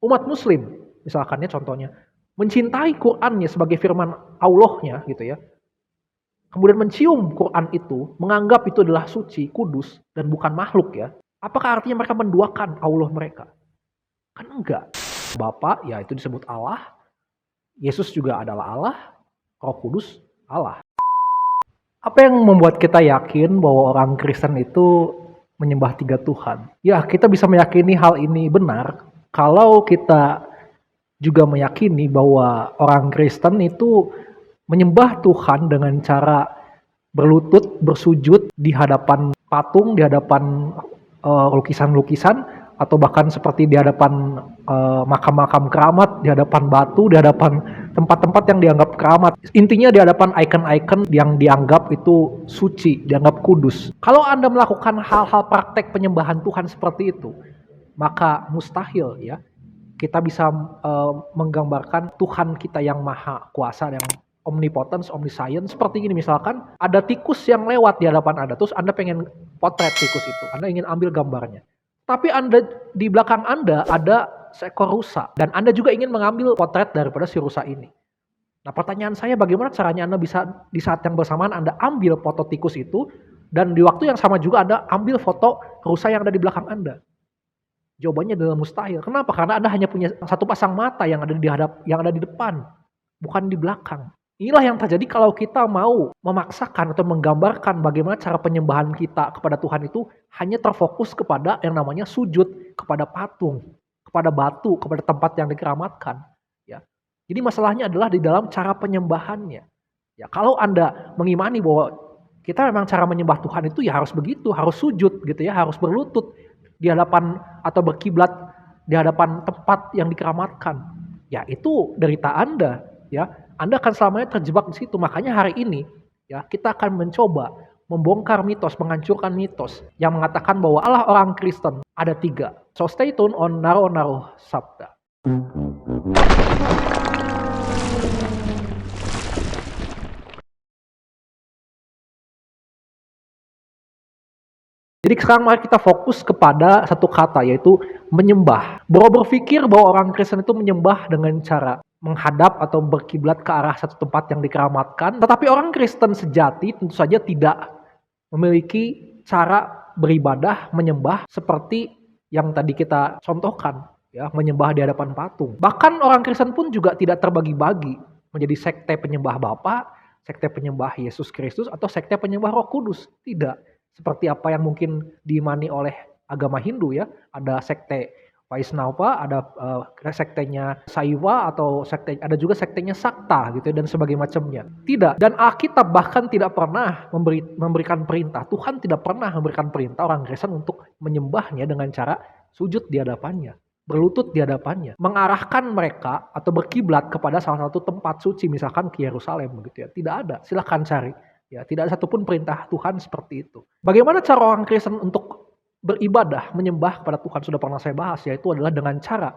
Umat muslim, misalkan ya contohnya, mencintai Qur'annya sebagai firman Allahnya gitu ya, kemudian mencium Quran itu, menganggap itu adalah suci, kudus, dan bukan makhluk ya, apakah artinya mereka menduakan Allah mereka? Kan enggak. Bapa, ya itu disebut Allah, Yesus juga adalah Allah, Roh Kudus, Allah. Apa yang membuat kita yakin bahwa orang Kristen itu menyembah tiga Tuhan? Ya, kita bisa meyakini hal ini benar kalau kita juga meyakini bahwa orang Kristen itu menyembah Tuhan dengan cara berlutut, bersujud di hadapan patung, di hadapan lukisan-lukisan, atau bahkan seperti di hadapan makam-makam keramat, di hadapan batu, di hadapan tempat-tempat yang dianggap keramat. Intinya di hadapan icon-icon yang dianggap itu suci, dianggap kudus. Kalau Anda melakukan hal-hal praktek penyembahan Tuhan seperti itu, maka mustahil ya kita bisa menggambarkan Tuhan kita yang maha kuasa, yang omnipotence, omniscience. Seperti ini, misalkan ada tikus yang lewat di hadapan Anda, terus Anda pengen potret tikus itu, Anda ingin ambil gambarnya. Tapi Anda di belakang Anda ada seekor rusa, dan Anda juga ingin mengambil potret daripada si rusa ini. Nah, pertanyaan saya, bagaimana caranya Anda bisa di saat yang bersamaan Anda ambil foto tikus itu, dan di waktu yang sama juga Anda ambil foto rusa yang ada di belakang Anda? Jawabannya adalah mustahil. Kenapa? Karena Anda hanya punya satu pasang mata yang ada di depan, bukan di belakang. Inilah yang terjadi kalau kita mau memaksakan atau menggambarkan bagaimana cara penyembahan kita kepada Tuhan itu hanya terfokus kepada yang namanya sujud, kepada patung, kepada batu, kepada tempat yang dikeramatkan. Ya. Jadi masalahnya adalah di dalam cara penyembahannya. Ya, kalau Anda mengimani bahwa kita memang cara menyembah Tuhan itu ya harus begitu, harus sujud gitu ya, harus berlutut di hadapan atau berkiblat di hadapan tempat yang dikeramatkan. Ya, itu derita Anda, ya. Anda akan selamanya terjebak di situ. Makanya hari ini ya kita akan mencoba membongkar mitos, menghancurkan mitos yang mengatakan bahwa Allah orang Kristen ada tiga. So stay tune on Naro Sabda. Jadi sekarang mari kita fokus kepada satu kata, yaitu menyembah. Bahwa berpikir bahwa orang Kristen itu menyembah dengan cara menghadap atau berkiblat ke arah satu tempat yang dikeramatkan. Tetapi orang Kristen sejati tentu saja tidak memiliki cara beribadah, menyembah seperti yang tadi kita contohkan, ya, menyembah di hadapan patung. Bahkan orang Kristen pun juga tidak terbagi-bagi menjadi sekte penyembah Bapa, sekte penyembah Yesus Kristus, atau sekte penyembah Roh Kudus. Tidak. Seperti apa yang mungkin diimani oleh agama Hindu ya, ada sekte Vaisnava, ada sektenya Saiva, atau ada juga sektenya Sakta gitu ya, dan sebagainya macamnya. Tidak, dan Alkitab bahkan tidak pernah memberikan perintah. Tuhan tidak pernah memberikan perintah orang Kristen untuk menyembahnya dengan cara sujud di hadapannya, berlutut di hadapannya, mengarahkan mereka atau berkiblat kepada salah satu tempat suci, misalkan ke Yerusalem begitu ya. Tidak ada, silahkan cari. Ya, tidak ada satupun perintah Tuhan seperti itu. Bagaimana cara orang Kristen untuk beribadah, menyembah kepada Tuhan, sudah pernah saya bahas, yaitu adalah dengan cara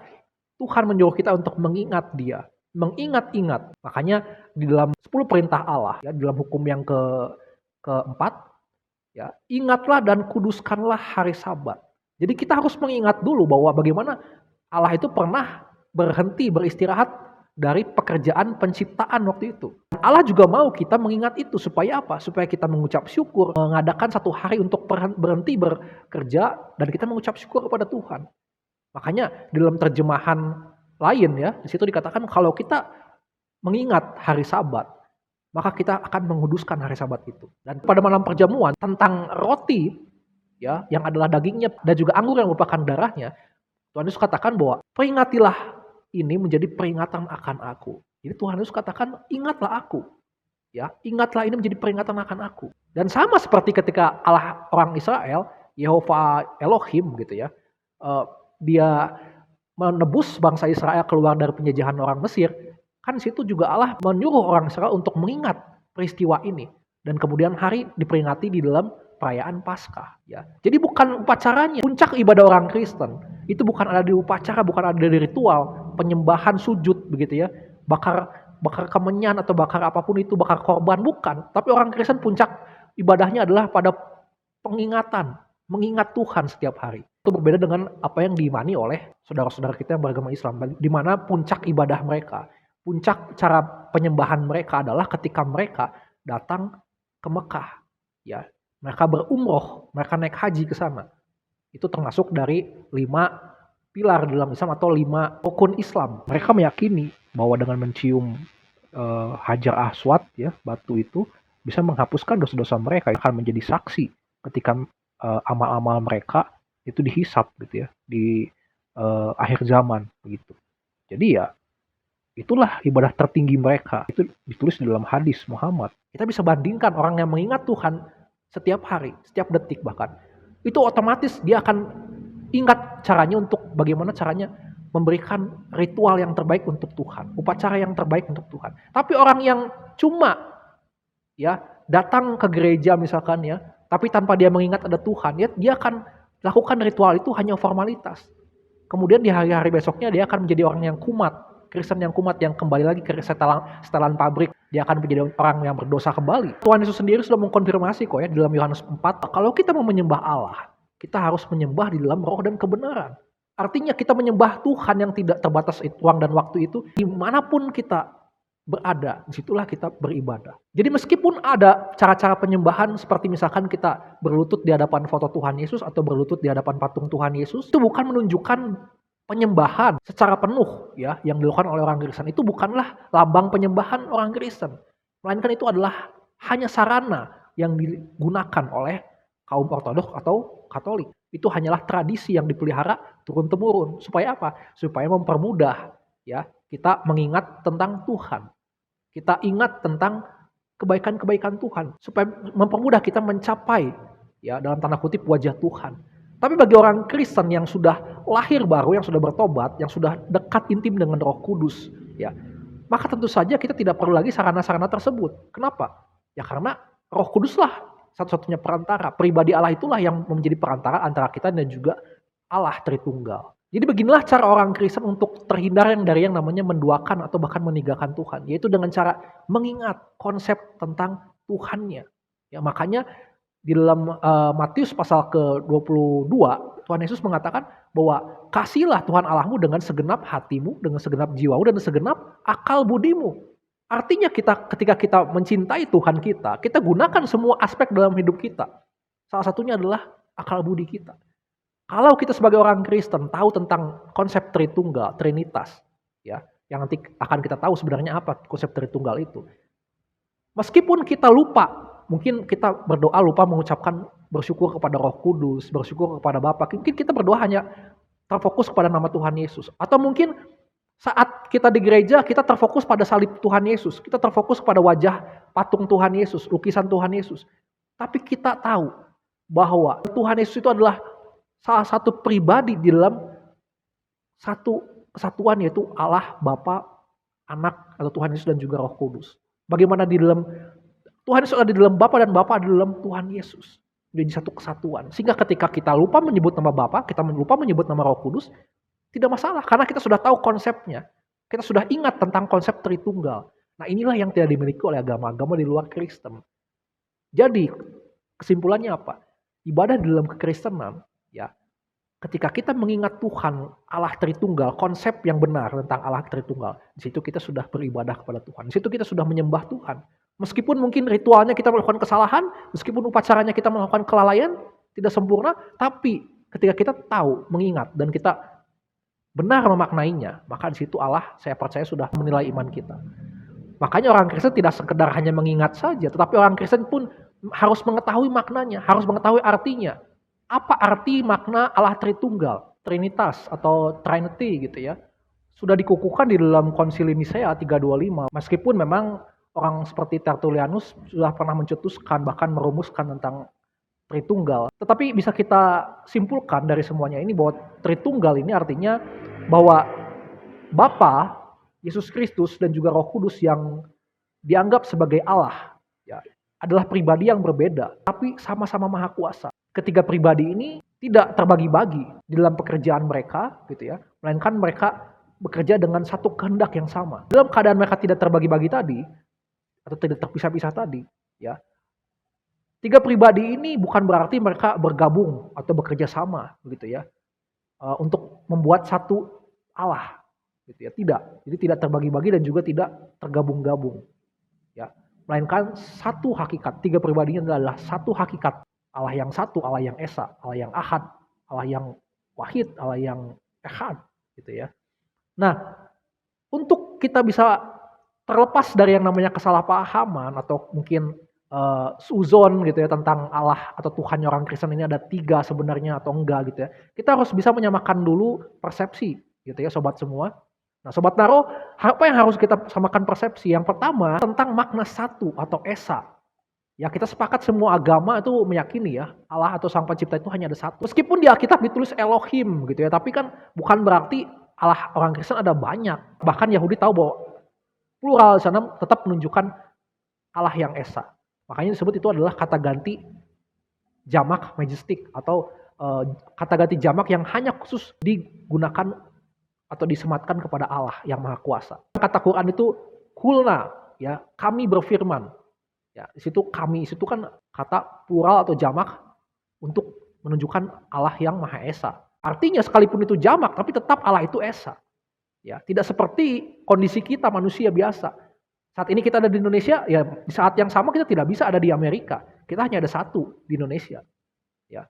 Tuhan menyuruh kita untuk mengingat Dia, mengingat-ingat. Makanya di dalam 10 perintah Allah, ya, di dalam hukum yang keempat, ya, ingatlah dan kuduskanlah hari Sabat. Jadi kita harus mengingat dulu bahwa bagaimana Allah itu pernah berhenti beristirahat dari pekerjaan penciptaan waktu itu. Allah juga mau kita mengingat itu supaya apa? Supaya kita mengucap syukur, mengadakan satu hari untuk berhenti bekerja dan kita mengucap syukur kepada Tuhan. Makanya di dalam terjemahan lain ya, di situ dikatakan kalau kita mengingat hari Sabat, maka kita akan menguduskan hari Sabat itu. Dan pada malam perjamuan tentang roti ya, yang adalah dagingnya dan juga anggur yang merupakan darahnya, Tuhan Yesus katakan bahwa peringatilah ini menjadi peringatan akan aku. Jadi Tuhan Yesus katakan, ingatlah aku. Ya, ingatlah ini menjadi peringatan akan aku. Dan sama seperti ketika Allah orang Israel, Yehova Elohim gitu ya, dia menebus bangsa Israel keluar dari penjajahan orang Mesir, kan situ juga Allah menyuruh orang Israel untuk mengingat peristiwa ini. Dan kemudian hari diperingati di dalam perayaan Paskah. Ya. Jadi bukan upacaranya, puncak ibadah orang Kristen itu bukan ada di upacara, bukan ada di ritual penyembahan sujud begitu ya, bakar kemenyan atau bakar apapun itu, bakar korban, bukan. Tapi orang Kristen puncak ibadahnya adalah pada pengingatan, mengingat Tuhan setiap hari. Itu berbeda dengan apa yang diimani oleh saudara-saudara kita yang beragama Islam, di mana puncak ibadah mereka, puncak cara penyembahan mereka adalah ketika mereka datang ke Mekah, ya. Mereka berumroh, mereka naik haji ke sana. Itu termasuk dari 5 pilar dalam Islam atau 5 rukun Islam. Mereka meyakini bahwa dengan mencium Hajar Aswad, ya, batu itu bisa menghapuskan dosa-dosa mereka, akan menjadi saksi ketika amal-amal mereka itu dihisap gitu ya di akhir zaman begitu. Jadi ya itulah ibadah tertinggi mereka. Itu ditulis di dalam hadis Muhammad. Kita bisa bandingkan orang yang mengingat Tuhan setiap hari, setiap detik bahkan. Itu otomatis dia akan ingat caranya untuk bagaimana caranya memberikan ritual yang terbaik untuk Tuhan, upacara yang terbaik untuk Tuhan. Tapi orang yang cuma ya datang ke gereja misalkan ya, tapi tanpa dia mengingat ada Tuhan, ya dia akan lakukan ritual itu hanya formalitas. Kemudian di hari-hari besoknya dia akan menjadi orang yang kumat, Kristen yang kumat yang kembali lagi ke setelan pabrik. Dia akan menjadi orang yang berdosa kembali. Tuhan Yesus sendiri sudah mengkonfirmasi kok ya di dalam Yohanes 4, kalau kita mau menyembah Allah, kita harus menyembah di dalam roh dan kebenaran. Artinya kita menyembah Tuhan yang tidak terbatas ruang dan waktu itu, dimanapun kita berada, disitulah kita beribadah. Jadi meskipun ada cara-cara penyembahan seperti misalkan kita berlutut di hadapan foto Tuhan Yesus atau berlutut di hadapan patung Tuhan Yesus, itu bukan menunjukkan penyembahan secara penuh ya yang dilakukan oleh orang Kristen. Itu bukanlah lambang penyembahan orang Kristen. Melainkan itu adalah hanya sarana yang digunakan oleh kaum Ortodoks atau Katolik. Itu hanyalah tradisi yang dipelihara turun-temurun. Supaya apa? Supaya mempermudah ya kita mengingat tentang Tuhan. Kita ingat tentang kebaikan-kebaikan Tuhan. Supaya mempermudah kita mencapai ya dalam tanda kutip wajah Tuhan. Tapi bagi orang Kristen yang sudah lahir baru, yang sudah bertobat, yang sudah dekat intim dengan Roh Kudus, ya, maka tentu saja kita tidak perlu lagi sarana-sarana tersebut. Kenapa? Ya karena Roh Kuduslah satu-satunya perantara. Pribadi Allah itulah yang menjadi perantara antara kita dan juga Allah Tritunggal. Jadi beginilah cara orang Kristen untuk terhindar dari yang namanya menduakan atau bahkan meninggalkan Tuhan. Yaitu dengan cara mengingat konsep tentang Tuhannya. Ya, makanya di dalam Matius pasal ke-22, Tuhan Yesus mengatakan bahwa kasihlah Tuhan Allahmu dengan segenap hatimu, dengan segenap jiwamu, dan segenap akal budimu. Artinya ketika kita mencintai Tuhan kita gunakan semua aspek dalam hidup kita. Salah satunya adalah akal budi kita. Kalau kita sebagai orang Kristen tahu tentang konsep Tritunggal, Trinitas, ya, yang nanti akan kita tahu sebenarnya apa konsep Tritunggal itu. Meskipun kita lupa, mungkin kita berdoa lupa mengucapkan bersyukur kepada Roh Kudus, bersyukur kepada Bapa. Mungkin kita berdoa hanya terfokus kepada nama Tuhan Yesus. Atau mungkin saat kita di gereja, kita terfokus pada salib Tuhan Yesus. Kita terfokus pada wajah patung Tuhan Yesus, lukisan Tuhan Yesus. Tapi kita tahu bahwa Tuhan Yesus itu adalah salah satu pribadi di dalam satu kesatuan, yaitu Allah, Bapa, Anak, atau Tuhan Yesus dan juga Roh Kudus. Bagaimana di dalam Tuhan Yesus ada di dalam Bapa dan Bapa ada di dalam Tuhan Yesus. Jadi satu kesatuan. Sehingga ketika kita lupa menyebut nama Bapa, kita lupa menyebut nama Roh Kudus, tidak masalah karena kita sudah tahu konsepnya. Kita sudah ingat tentang konsep Tritunggal. Nah, inilah yang tidak dimiliki oleh agama-agama di luar Kristen. Jadi, kesimpulannya apa? Ibadah di dalam kekristenan, ya, ketika kita mengingat Tuhan, Allah Tritunggal, konsep yang benar tentang Allah Tritunggal, di situ kita sudah beribadah kepada Tuhan. Di situ kita sudah menyembah Tuhan. Meskipun mungkin ritualnya kita melakukan kesalahan, meskipun upacaranya kita melakukan kelalaian, tidak sempurna, tapi ketika kita tahu, mengingat, dan kita benar memaknainya, maka di situ Allah, saya percaya, sudah menilai iman kita. Makanya orang Kristen tidak sekedar hanya mengingat saja, tetapi orang Kristen pun harus mengetahui maknanya, harus mengetahui artinya. Apa arti makna Allah Tritunggal, Trinitas atau Trinity gitu ya. Sudah dikukuhkan di dalam Konsili Nisea 325. Meskipun memang orang seperti Tertullianus sudah pernah mencetuskan bahkan merumuskan tentang Tritunggal. Tetapi bisa kita simpulkan dari semuanya ini bahwa Tritunggal ini artinya bahwa Bapa, Yesus Kristus dan juga Roh Kudus yang dianggap sebagai Allah ya, adalah pribadi yang berbeda tapi sama-sama Maha Kuasa. Ketiga pribadi ini tidak terbagi-bagi di dalam pekerjaan mereka gitu ya, melainkan mereka bekerja dengan satu kehendak yang sama. Dalam keadaan mereka tidak terbagi-bagi tadi atau tidak terpisah-pisah tadi ya, Tiga pribadi ini bukan berarti mereka bergabung atau bekerja sama begitu ya, untuk membuat satu Allah gitu ya, tidak. Jadi tidak terbagi-bagi dan juga tidak tergabung-gabung ya. Melainkan satu hakikat, tiga pribadinya adalah satu hakikat. Allah yang satu, Allah yang esa, Allah yang ahad, Allah yang wahid, Allah yang ehad gitu ya. Nah, untuk kita bisa terlepas dari yang namanya kesalahpahaman atau mungkin suuzon gitu ya tentang Allah atau Tuhannya orang Kristen ini ada tiga sebenarnya atau enggak gitu ya. Kita harus bisa menyamakan dulu persepsi gitu ya sobat semua. Nah sobat Naro, apa yang harus kita samakan persepsi? Yang pertama tentang makna satu atau esa. Ya kita sepakat semua agama itu meyakini ya Allah atau Sang Pencipta itu hanya ada satu. Meskipun di Alkitab ditulis Elohim gitu ya, tapi kan bukan berarti Allah orang Kristen ada banyak. Bahkan Yahudi tahu bahwa plural di sana tetap menunjukkan Allah yang esa. Makanya disebut itu adalah kata ganti jamak majestic atau kata ganti jamak yang hanya khusus digunakan atau disematkan kepada Allah yang Maha Kuasa. Kata Quran itu kulna ya, kami berfirman. Ya, di situ kami itu kan kata plural atau jamak untuk menunjukkan Allah yang Maha Esa. Artinya sekalipun itu jamak tapi tetap Allah itu esa. Ya, tidak seperti kondisi kita manusia biasa. Saat ini kita ada di Indonesia, ya di saat yang sama kita tidak bisa ada di Amerika. Kita hanya ada satu di Indonesia. Ya.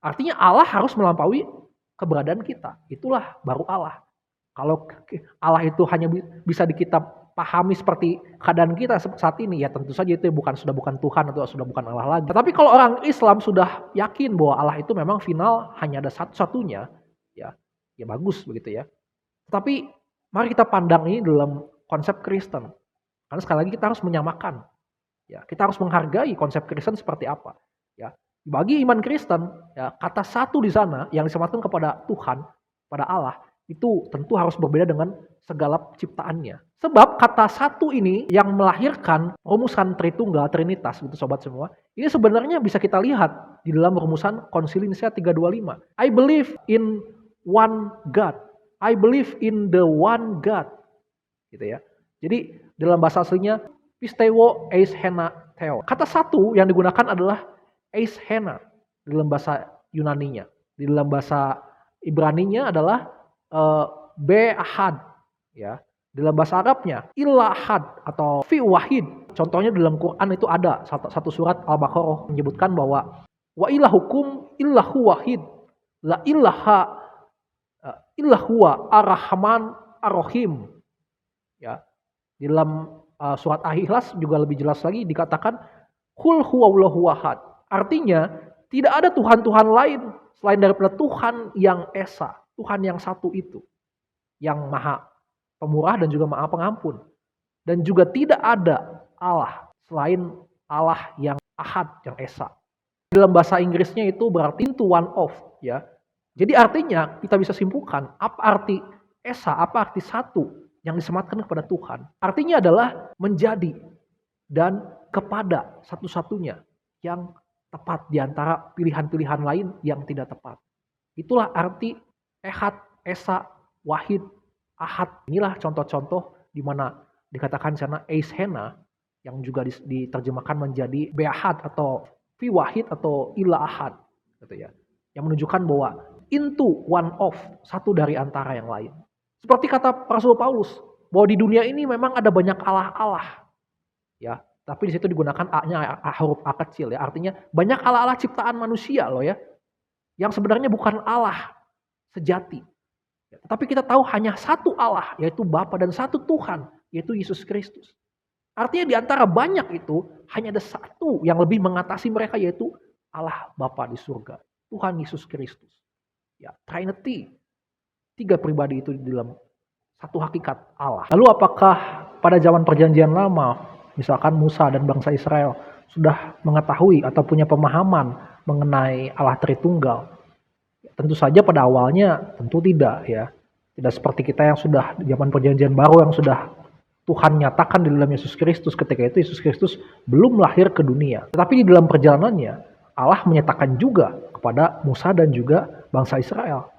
Artinya Allah harus melampaui keberadaan kita. Itulah baru Allah. Kalau Allah itu hanya bisa kita pahami seperti keadaan kita saat ini, ya tentu saja itu sudah bukan Tuhan atau sudah bukan Allah lagi. Tapi kalau orang Islam sudah yakin bahwa Allah itu memang final hanya ada satu-satunya, ya bagus begitu ya. Tapi mari kita pandang ini dalam konsep Kristen. Karena sekali lagi kita harus menyamakan. Ya, kita harus menghargai konsep Kristen seperti apa. Ya, bagi iman Kristen, ya, kata satu di sana yang disematkan kepada Tuhan, pada Allah, itu tentu harus berbeda dengan segala ciptaannya. Sebab kata satu ini yang melahirkan rumusan Tritunggal, Trinitas, gitu sobat semua, ini sebenarnya bisa kita lihat di dalam rumusan Konsili Nicea 325. I believe in one God. I believe in the one God. Gitu ya. Jadi dalam bahasa aslinya pistewo eis hena theo. Kata satu yang digunakan adalah eis hena dalam bahasa Yunaninya. Di dalam bahasa Ibraninya adalah be'ahad ya. Dalam bahasa Arabnya ilahad atau fi wahid. Contohnya dalam Quran itu ada satu surat Al-Baqarah menyebutkan bahwa wa ilahukum illahu wahid la ilaha illahu ar-rahman ar-rahim. Ya. Di dalam surat Al-Ikhlas juga lebih jelas lagi dikatakan qul huwallahu ahad. Artinya tidak ada Tuhan-Tuhan lain selain daripada Tuhan yang esa, Tuhan yang satu itu, yang maha pemurah dan juga maha pengampun. Dan juga tidak ada Allah selain Allah yang ahad, yang esa. Dalam bahasa Inggrisnya itu berarti into one of, ya. Jadi artinya kita bisa simpulkan apa arti esa, apa arti satu yang disematkan kepada Tuhan. Artinya adalah menjadi dan kepada satu-satunya yang tepat di antara pilihan-pilihan lain yang tidak tepat. Itulah arti ehad, esa, wahid, ahad. Inilah contoh-contoh di mana dikatakan sana eis hena yang juga diterjemahkan menjadi be'ahad atau fi wahid atau ila ahad gitu ya. Yang menunjukkan bahwa into one of, satu dari antara yang lain. Seperti kata Rasul Paulus, bahwa di dunia ini memang ada banyak Allah-Allah. Ya, tapi di situ digunakan A-nya huruf A kecil ya. Artinya banyak Allah-Allah ciptaan manusia loh ya. Yang sebenarnya bukan Allah sejati. Ya, tapi kita tahu hanya satu Allah, yaitu Bapa, dan satu Tuhan, yaitu Yesus Kristus. Artinya di antara banyak itu hanya ada satu yang lebih mengatasi mereka, yaitu Allah Bapa di surga, Tuhan Yesus Kristus. Ya, Trinity. Tiga pribadi itu di dalam satu hakikat Allah. Lalu apakah pada zaman perjanjian lama, misalkan Musa dan bangsa Israel sudah mengetahui atau punya pemahaman mengenai Allah Tritunggal? Tentu saja pada awalnya tentu tidak ya. Tidak seperti kita yang sudah di zaman perjanjian baru yang sudah Tuhan nyatakan di dalam Yesus Kristus. Ketika itu Yesus Kristus belum lahir ke dunia. Tetapi di dalam perjalanannya Allah menyatakan juga kepada Musa dan juga bangsa Israel.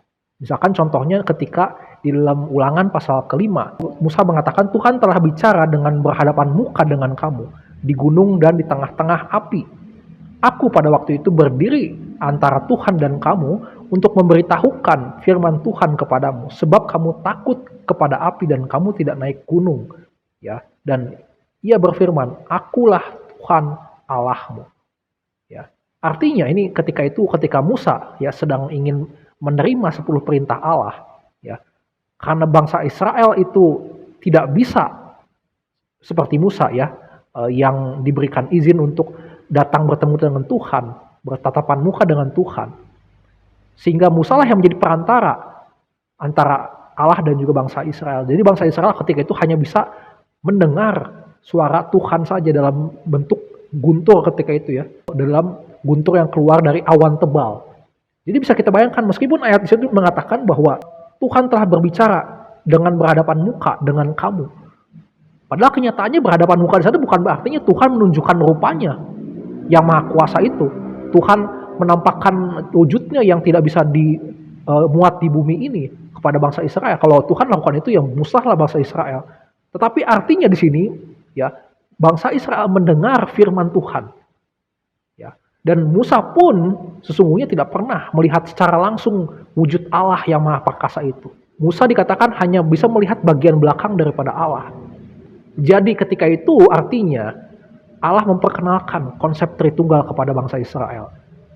Misalkan contohnya ketika di dalam Ulangan pasal ke-5, Musa mengatakan Tuhan telah bicara dengan berhadapan muka dengan kamu di gunung dan di tengah-tengah api. Aku pada waktu itu berdiri antara Tuhan dan kamu untuk memberitahukan firman Tuhan kepadamu, sebab kamu takut kepada api dan kamu tidak naik gunung. Ya, dan ia berfirman, Akulah Tuhan Allahmu. Ya. Artinya ini ketika Musa ya sedang ingin menerima 10 perintah Allah, ya. Karena bangsa Israel itu tidak bisa seperti Musa ya, yang diberikan izin untuk datang bertemu dengan Tuhan, bertatapan muka dengan Tuhan. Sehingga Musa lah yang menjadi perantara antara Allah dan juga bangsa Israel. Jadi bangsa Israel ketika itu hanya bisa mendengar suara Tuhan saja dalam bentuk guntur ketika itu ya, dalam guntur yang keluar dari awan tebal. Jadi bisa kita bayangkan meskipun ayat itu mengatakan bahwa Tuhan telah berbicara dengan berhadapan muka dengan kamu. Padahal kenyataannya berhadapan muka di sana bukan berartinya Tuhan menunjukkan rupanya yang maha kuasa itu. Tuhan menampakkan wujudnya yang tidak bisa dimuat di bumi ini kepada bangsa Israel. Kalau Tuhan lakukan itu, ya musnahlah bangsa Israel. Tetapi artinya di sini, ya bangsa Israel mendengar firman Tuhan. Ya, dan Musa pun sesungguhnya tidak pernah melihat secara langsung wujud Allah yang maha perkasa itu. Musa dikatakan hanya bisa melihat bagian belakang daripada Allah. Jadi ketika itu artinya Allah memperkenalkan konsep Tritunggal kepada bangsa Israel.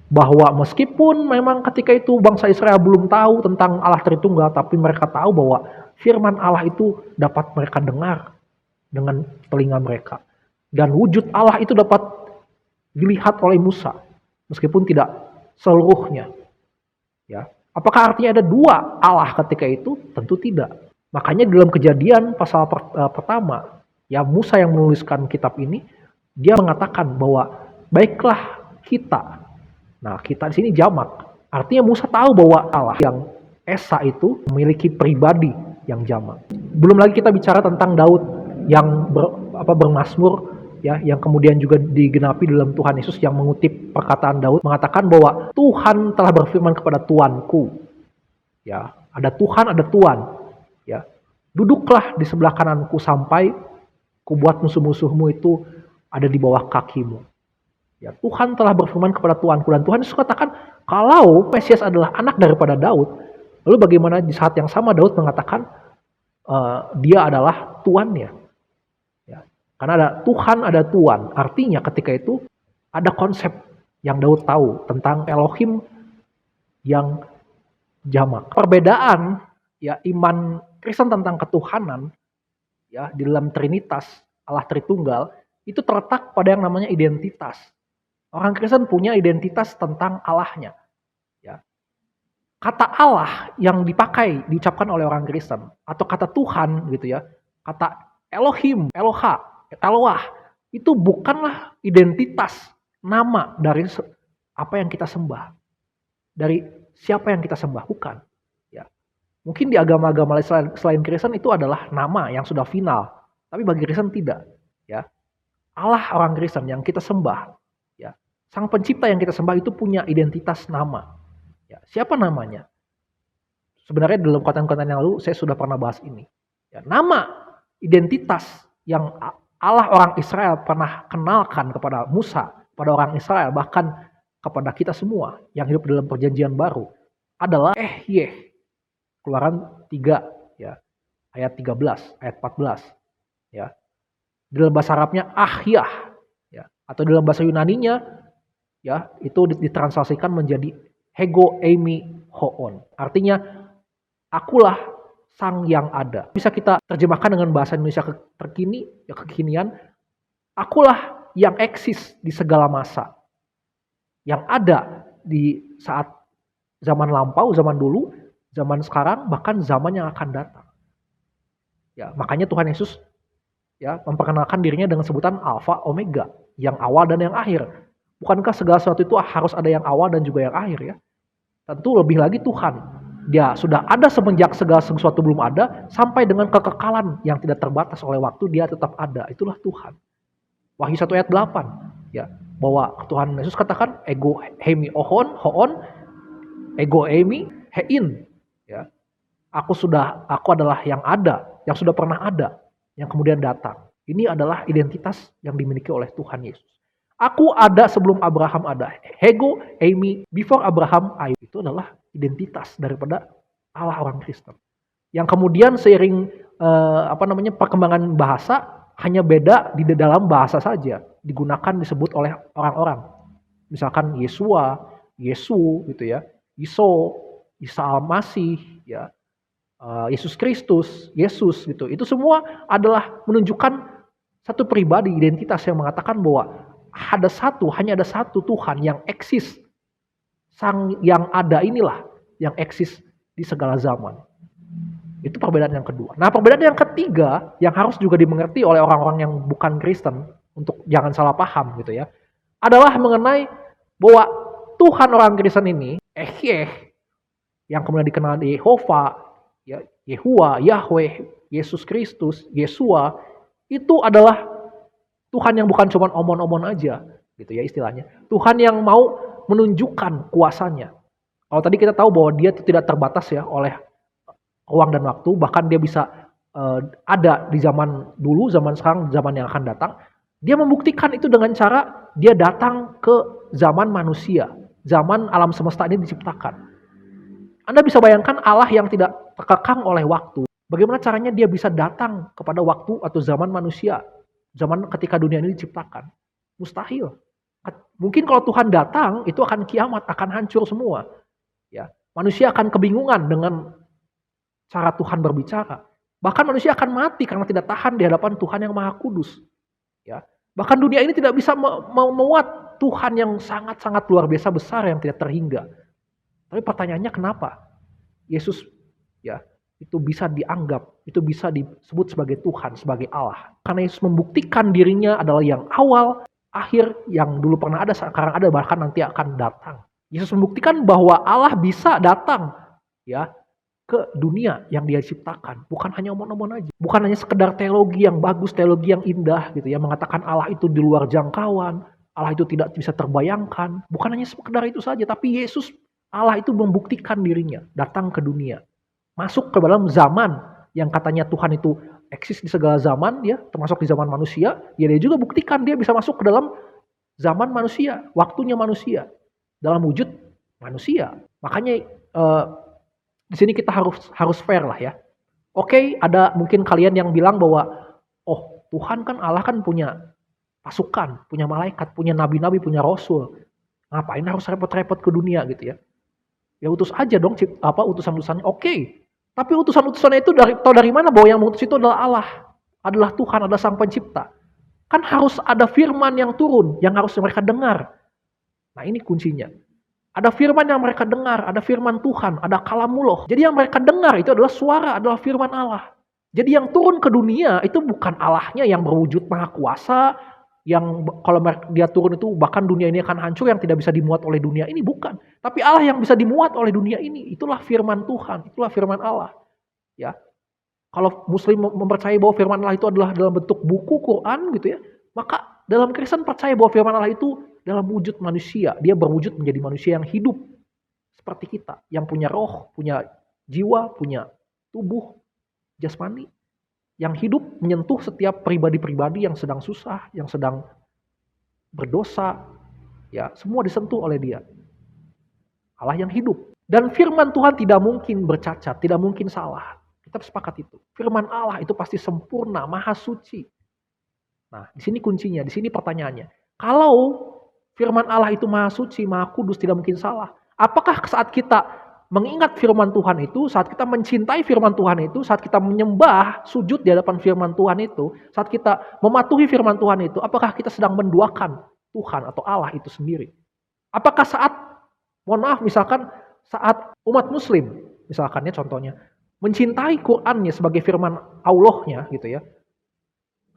Bahwa meskipun memang ketika itu bangsa Israel belum tahu tentang Allah Tritunggal, tapi mereka tahu bahwa firman Allah itu dapat mereka dengar dengan telinga mereka. Dan wujud Allah itu dapat dilihat oleh Musa, meskipun tidak seluruhnya. Ya. Apakah artinya ada dua Allah ketika itu? Tentu tidak. Makanya dalam Kejadian pasal pertama, ya Musa yang menuliskan kitab ini, dia mengatakan bahwa baiklah kita. Nah, kita di sini jamak. Artinya Musa tahu bahwa Allah yang Esa itu memiliki pribadi yang jamak. Belum lagi kita bicara tentang Daud yang bermazmur, ya, yang kemudian juga digenapi dalam Tuhan Yesus yang mengutip perkataan Daud mengatakan bahwa Tuhan telah berfirman kepada Tuanku. Ya, ada Tuhan, ada Tuan. Ya, duduklah di sebelah kananku sampai kubuat musuh-musuhmu itu ada di bawah kakimu. Ya, Tuhan telah berfirman kepada Tuanku, dan Tuhan Yesus katakan kalau Mesias adalah anak daripada Daud, lalu bagaimana di saat yang sama Daud mengatakan dia adalah tuannya. Ya, karena ada Tuhan, ada Tuan. Artinya ketika itu ada konsep yang Daud tahu tentang Elohim yang jamak. Perbedaan ya iman Kristen tentang ketuhanan ya di dalam Trinitas Allah Tritunggal itu terletak pada yang namanya identitas. Orang Kristen punya identitas tentang Allahnya. Ya. Kata Allah yang diucapkan oleh orang Kristen atau kata Tuhan gitu ya, kata Elohim, Eloha, Eloah itu bukanlah identitas nama dari apa yang kita sembah, dari siapa yang kita sembah, bukan. Ya. Mungkin di agama-agama selain Kristen itu adalah nama yang sudah final, tapi bagi Kristen tidak. Ya. Allah orang Kristen yang kita sembah. Sang pencipta yang kita sembah itu punya identitas nama. Ya, siapa namanya? Sebenarnya dalam konten-konten yang lalu saya sudah pernah bahas ini. Ya, nama identitas yang Allah orang Israel pernah kenalkan kepada Musa, pada orang Israel, bahkan kepada kita semua yang hidup dalam perjanjian baru adalah Ehyeh. Keluaran 3 ya, ayat 13, ayat 14. Ya. Dalam bahasa Arabnya Ahyah ya, atau dalam bahasa Yunaninya ya, itu ditranslasikan menjadi Hego Eimi Hoon. Artinya, akulah sang yang ada. Bisa kita terjemahkan dengan bahasa Indonesia terkini, ya kekinian. Akulah yang eksis di segala masa. Yang ada di saat zaman lampau, zaman dulu, zaman sekarang, bahkan zaman yang akan datang. Ya, makanya Tuhan Yesus ya memperkenalkan dirinya dengan sebutan Alfa Omega, yang awal dan yang akhir. Bukankah segala sesuatu itu harus ada yang awal dan juga yang akhir ya? Tentu lebih lagi Tuhan. Dia sudah ada semenjak segala sesuatu belum ada, sampai dengan kekekalan yang tidak terbatas oleh waktu, dia tetap ada. Itulah Tuhan. Wahyu 1 ayat 8. Ya, bahwa Tuhan Yesus katakan, Ego Hemi Hoon, Ego Emi Hein. Ya, aku adalah yang ada, yang sudah pernah ada, yang kemudian datang. Ini adalah identitas yang dimiliki oleh Tuhan Yesus. Aku ada sebelum Abraham ada. Ego, eimi, before Abraham, I. Itu adalah identitas daripada Allah orang Kristen. Yang kemudian seiring perkembangan bahasa hanya beda di dalam bahasa saja digunakan disebut oleh orang-orang. Misalkan Yesua, Yesu gitu ya, Iso, Isa Masih ya, Yesus Kristus, Yesus gitu. Itu semua adalah menunjukkan satu pribadi identitas yang mengatakan bahwa hanya ada satu Tuhan yang eksis. Sang yang ada inilah yang eksis di segala zaman. Itu perbedaan yang kedua. Nah, perbedaan yang ketiga yang harus juga dimengerti oleh orang-orang yang bukan Kristen untuk jangan salah paham gitu ya, adalah mengenai bahwa Tuhan orang Kristen ini, yang kemudian dikenal di Yehova, ya, Yehua, Yahweh, Yesus Kristus, Yesua, itu adalah Tuhan yang bukan cuma omon-omon aja, gitu ya istilahnya. Tuhan yang mau menunjukkan kuasanya. Kalau tadi kita tahu bahwa dia tidak terbatas ya oleh ruang dan waktu, bahkan dia bisa ada di zaman dulu, zaman sekarang, zaman yang akan datang. Dia membuktikan itu dengan cara dia datang ke zaman manusia, zaman alam semesta ini diciptakan. Anda bisa bayangkan Allah yang tidak terkekang oleh waktu. Bagaimana caranya dia bisa datang kepada waktu atau zaman manusia, zaman ketika dunia ini diciptakan? Mustahil. Mungkin kalau Tuhan datang, itu akan kiamat, akan hancur semua. Ya, manusia akan kebingungan dengan cara Tuhan berbicara. Bahkan manusia akan mati karena tidak tahan di hadapan Tuhan yang Maha Kudus. Ya, bahkan dunia ini tidak bisa memuat Tuhan yang sangat-sangat luar biasa besar yang tidak terhingga. Tapi pertanyaannya kenapa Yesus ya itu bisa dianggap, itu bisa disebut sebagai Tuhan, sebagai Allah? Karena Yesus membuktikan dirinya adalah yang awal, akhir, yang dulu pernah ada, sekarang ada, bahkan nanti akan datang. Yesus membuktikan bahwa Allah bisa datang ya ke dunia yang dia ciptakan, bukan hanya omong-omong aja, bukan hanya sekedar teologi yang bagus, teologi yang indah gitu ya, mengatakan Allah itu di luar jangkauan, Allah itu tidak bisa terbayangkan, bukan hanya sekedar itu saja, tapi Yesus Allah itu membuktikan dirinya, datang ke dunia, masuk ke dalam zaman yang katanya Tuhan itu eksis di segala zaman, ya, termasuk di zaman manusia, ya dia juga buktikan dia bisa masuk ke dalam zaman manusia, waktunya manusia, dalam wujud manusia. Makanya di sini kita harus fair lah ya. Oke, ada mungkin kalian yang bilang bahwa oh Tuhan kan Allah kan punya pasukan, punya malaikat, punya nabi-nabi, punya rasul. Ngapain harus repot-repot ke dunia gitu ya? Ya utus aja dong utusan-utusannya. Oke. Tapi utusan-utusannya itu dari mana bahwa yang mengutus itu adalah Allah, adalah Tuhan, adalah Sang Pencipta. Kan harus ada firman yang turun, yang harus mereka dengar. Nah ini kuncinya. Ada firman yang mereka dengar, ada firman Tuhan, ada kalamullah. Jadi yang mereka dengar itu adalah suara, adalah firman Allah. Jadi yang turun ke dunia itu bukan Allahnya yang berwujud maha kuasa, yang kalau dia turun itu bahkan dunia ini akan hancur, yang tidak bisa dimuat oleh dunia ini, bukan. Tapi Allah yang bisa dimuat oleh dunia ini, itulah firman Tuhan, itulah firman Allah. Ya, kalau Muslim mempercayai bahwa firman Allah itu adalah dalam bentuk buku Quran gitu ya, maka dalam Kristen percaya bahwa firman Allah itu dalam wujud manusia, dia berwujud menjadi manusia yang hidup seperti kita, yang punya roh, punya jiwa, punya tubuh jasmani, yang hidup menyentuh setiap pribadi-pribadi yang sedang susah, yang sedang berdosa, ya semua disentuh oleh dia. Allah yang hidup. Dan firman Tuhan tidak mungkin bercacat, tidak mungkin salah. Kita sepakat itu. Firman Allah itu pasti sempurna, maha suci. Nah, di sini kuncinya, di sini pertanyaannya. Kalau firman Allah itu maha suci, maha kudus, tidak mungkin salah. Apakah saat kita mengingat firman Tuhan itu, saat kita mencintai firman Tuhan itu, saat kita menyembah, sujud di hadapan firman Tuhan itu, saat kita mematuhi firman Tuhan itu, apakah kita sedang menduakan Tuhan atau Allah itu sendiri? Apakah saat, mohon maaf misalkan, saat umat muslim, misalkan ya contohnya, mencintai Qurannya sebagai firman Allahnya gitu ya,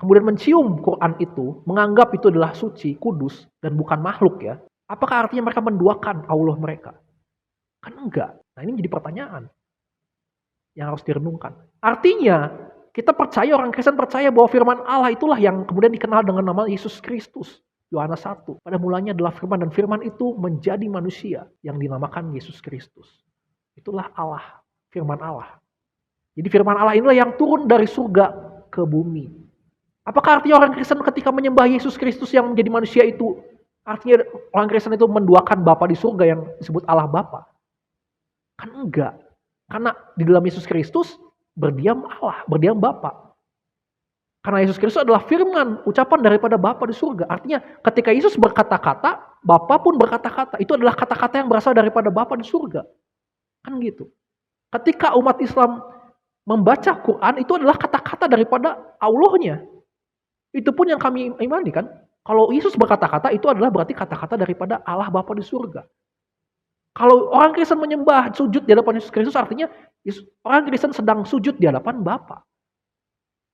kemudian mencium Quran itu, menganggap itu adalah suci, kudus, dan bukan makhluk ya, apakah artinya mereka menduakan Allah mereka? Kan enggak. Nah ini menjadi pertanyaan yang harus direnungkan. Artinya kita percaya, orang Kristen percaya bahwa firman Allah itulah yang kemudian dikenal dengan nama Yesus Kristus. Yohanes 1. Pada mulanya adalah firman, dan firman itu menjadi manusia yang dinamakan Yesus Kristus. Itulah Allah, firman Allah. Jadi firman Allah inilah yang turun dari surga ke bumi. Apakah artinya orang Kristen ketika menyembah Yesus Kristus yang menjadi manusia itu Artinya orang Kristen itu menduakan Bapa di surga yang disebut Allah Bapa. Kan enggak. Karena di dalam Yesus Kristus berdiam Allah, berdiam Bapa. Karena Yesus Kristus adalah firman, ucapan daripada Bapa di surga. Artinya ketika Yesus berkata-kata, Bapa pun berkata-kata. Itu adalah kata-kata yang berasal daripada Bapa di surga. Kan gitu. Ketika umat Islam membaca Quran, itu adalah kata-kata daripada Allahnya. Itu pun yang kami imani kan. Kalau Yesus berkata-kata, itu adalah berarti kata-kata daripada Allah Bapa di surga. Kalau orang Kristen menyembah, sujud di hadapan Yesus Kristus, artinya orang Kristen sedang sujud di hadapan Bapa.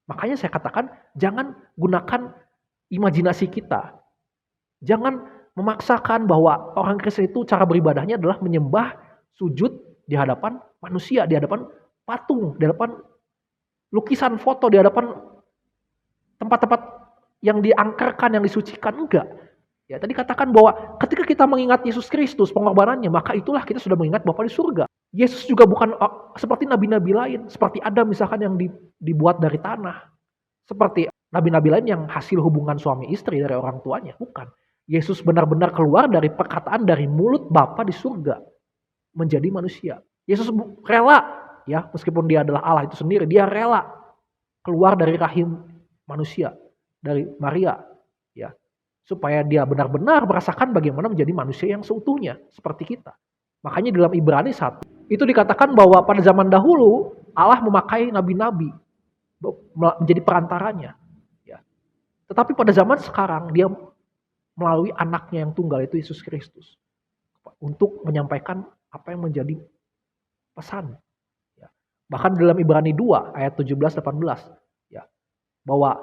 Makanya saya katakan, jangan gunakan imajinasi kita. Jangan memaksakan bahwa orang Kristen itu cara beribadahnya adalah menyembah, sujud di hadapan manusia, di hadapan patung, di hadapan lukisan foto, di hadapan tempat-tempat yang diangkerkan, yang disucikan. Enggak. Ya, tadi katakan bahwa ketika kita mengingat Yesus Kristus, pengorbanannya, maka itulah kita sudah mengingat Bapa di surga. Yesus juga bukan seperti nabi-nabi lain, seperti Adam misalkan yang dibuat dari tanah. Seperti nabi-nabi lain yang hasil hubungan suami istri dari orang tuanya. Bukan. Yesus benar-benar keluar dari perkataan dari mulut Bapa di surga. Menjadi manusia. Yesus rela, ya meskipun dia adalah Allah itu sendiri, dia rela keluar dari rahim manusia. Dari Maria. Ya, supaya dia benar-benar merasakan bagaimana menjadi manusia yang seutuhnya. Seperti kita. Makanya dalam Ibrani 1, itu dikatakan bahwa pada zaman dahulu Allah memakai nabi-nabi menjadi perantaranya. Ya. Tetapi pada zaman sekarang dia melalui anaknya yang tunggal itu Yesus Kristus. Untuk menyampaikan apa yang menjadi pesan. Ya. Bahkan dalam Ibrani 2 ayat 17-18. Ya. Bahwa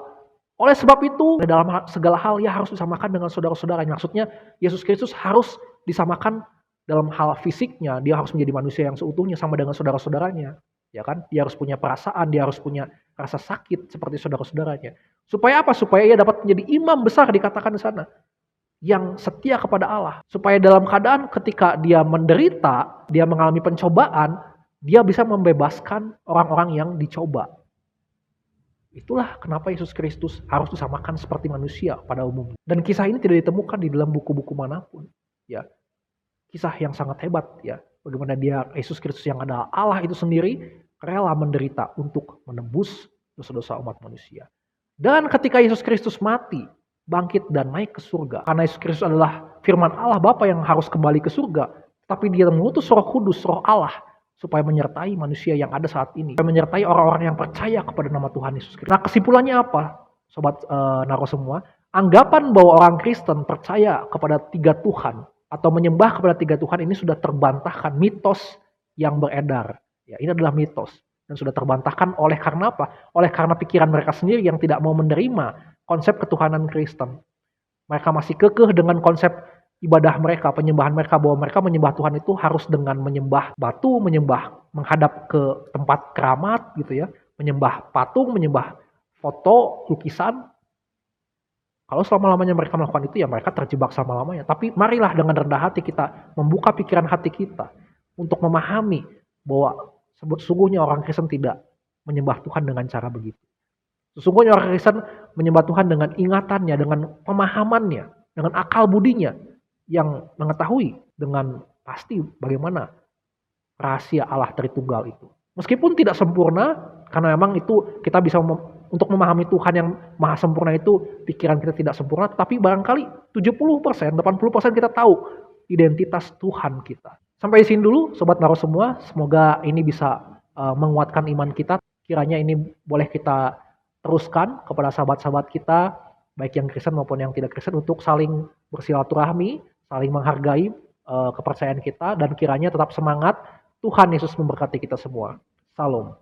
oleh sebab itu dalam segala hal ia harus disamakan dengan saudara-saudaranya. Maksudnya Yesus Kristus harus disamakan dalam hal fisiknya. Dia harus menjadi manusia yang seutuhnya sama dengan saudara-saudaranya. Ya kan? Dia harus punya perasaan, dia harus punya rasa sakit seperti saudara-saudaranya. Supaya apa? Supaya ia dapat menjadi imam besar dikatakan di sana. Yang setia kepada Allah. Supaya dalam keadaan ketika dia menderita, dia mengalami pencobaan, dia bisa membebaskan orang-orang yang dicoba. Itulah kenapa Yesus Kristus harus disamakan seperti manusia pada umumnya. Dan kisah ini tidak ditemukan di dalam buku-buku manapun. Ya, kisah yang sangat hebat ya. Bagaimana dia Yesus Kristus yang adalah Allah itu sendiri rela menderita untuk menebus dosa-dosa umat manusia. Dan ketika Yesus Kristus mati, bangkit dan naik ke surga. Karena Yesus Kristus adalah firman Allah Bapa yang harus kembali ke surga. Tapi dia mengutus Roh Kudus, Roh Allah supaya menyertai manusia yang ada saat ini. Supaya menyertai orang-orang yang percaya kepada nama Tuhan Yesus Kristus. Nah kesimpulannya apa? Sobat Naro semua. Anggapan bahwa orang Kristen percaya kepada 3 Tuhan. Atau menyembah kepada 3 Tuhan ini sudah terbantahkan. Mitos yang beredar. Ya, ini adalah mitos. Dan sudah terbantahkan oleh karena apa? Oleh karena pikiran mereka sendiri yang tidak mau menerima konsep ketuhanan Kristen. Mereka masih kekeh dengan konsep ibadah mereka, penyembahan mereka, bahwa mereka menyembah Tuhan itu harus dengan menyembah batu, menyembah menghadap ke tempat keramat gitu ya, menyembah patung, menyembah foto, lukisan. Kalau selama-lamanya mereka melakukan itu ya mereka terjebak selama-lamanya. Tapi marilah dengan rendah hati kita membuka pikiran hati kita untuk memahami bahwa sesungguhnya orang Kristen tidak menyembah Tuhan dengan cara begitu. Sesungguhnya orang Kristen menyembah Tuhan dengan ingatannya, dengan pemahamannya, dengan akal budinya, yang mengetahui dengan pasti bagaimana rahasia Allah Tritunggal itu. Meskipun tidak sempurna, karena memang itu kita bisa untuk memahami Tuhan yang maha sempurna itu pikiran kita tidak sempurna, tapi barangkali 70%, 80% kita tahu identitas Tuhan kita. Sampai di sini dulu Sobat Naro semua, semoga ini bisa menguatkan iman kita. Kiranya ini boleh kita teruskan kepada sahabat-sahabat kita, baik yang Kristen maupun yang tidak Kristen, untuk saling bersilaturahmi, saling menghargai kepercayaan kita, dan kiranya tetap semangat. Tuhan Yesus memberkati kita semua. Salam.